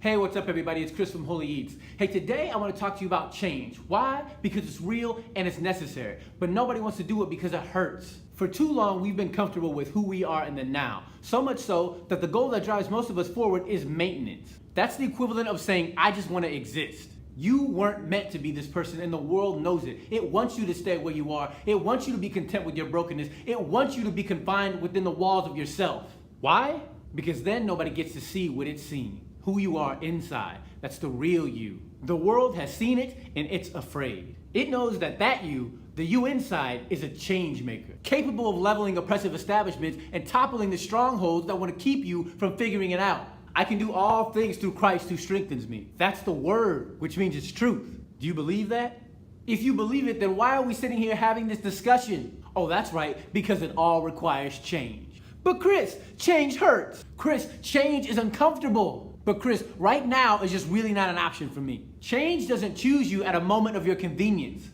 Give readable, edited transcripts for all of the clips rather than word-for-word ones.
Hey, what's up everybody? It's Chris from Holy Eats. Hey, today I want to talk to you about change. Why? Because it's real and it's necessary. But nobody wants to do it because it hurts. For too long, we've been comfortable with who we are in the now. So much so that the goal that drives most of us forward is maintenance. That's the equivalent of saying, I just want to exist. You weren't meant to be this person, and the world knows it. It wants you to stay where you are. It wants you to be content with your brokenness. It wants you to be confined within the walls of yourself. Why? Because then nobody gets to see what it's seen. Who you are inside. That's the real you. The world has seen it and it's afraid. It knows that you, the you inside, is a change maker, capable of leveling oppressive establishments and toppling the strongholds that want to keep you from figuring it out. I can do all things through Christ who strengthens me. That's the word, which means it's truth. Do you believe that? If you believe it, then why are we sitting here having this discussion? Oh, that's right, because it all requires change. But Chris, change hurts. Chris, change is uncomfortable. But Chris, right now is just really not an option for me. Change doesn't choose you at a moment of your convenience.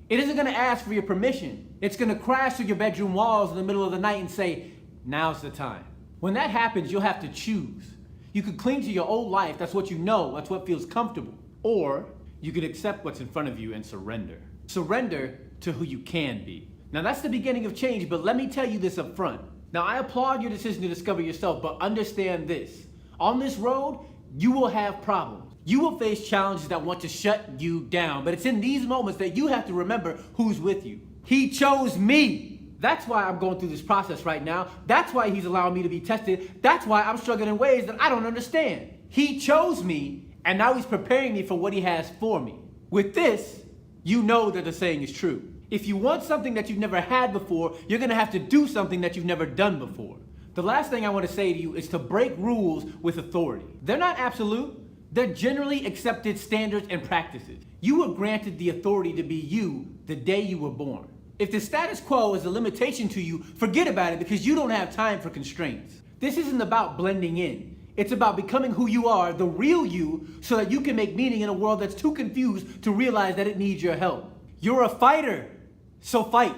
It isn't gonna ask for your permission. It's gonna crash through your bedroom walls in the middle of the night and say, now's the time. When that happens, you'll have to choose. You could cling to your old life, that's what you know, that's what feels comfortable. Or you could accept what's in front of you and surrender. Surrender to who you can be. Now that's the beginning of change, but let me tell you this up front. Now I applaud your decision to discover yourself, but understand this. On this road, you will have problems. You will face challenges that want to shut you down, but it's in these moments that you have to remember who's with you. He chose me. That's why I'm going through this process right now. That's why he's allowing me to be tested. That's why I'm struggling in ways that I don't understand. He chose me, and now he's preparing me for what he has for me. With this, you know that the saying is true. If you want something that you've never had before, you're gonna have to do something that you've never done before. The last thing I want to say to you is to break rules with authority. They're not absolute. They're generally accepted standards and practices. You were granted the authority to be you the day you were born. If the status quo is a limitation to you, forget about it because you don't have time for constraints. This isn't about blending in. It's about becoming who you are, the real you, so that you can make meaning in a world that's too confused to realize that it needs your help. You're a fighter, so fight.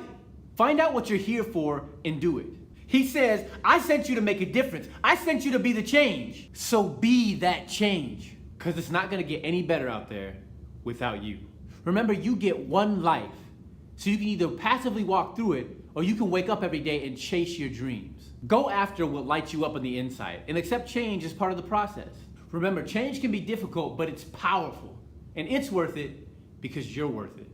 Find out what you're here for and do it. He says, I sent you to make a difference. I sent you to be the change. So be that change. Because it's not going to get any better out there without you. Remember, you get one life. So you can either passively walk through it, or you can wake up every day and chase your dreams. Go after what lights you up on the inside, and accept change as part of the process. Remember, change can be difficult, but it's powerful. And it's worth it because you're worth it.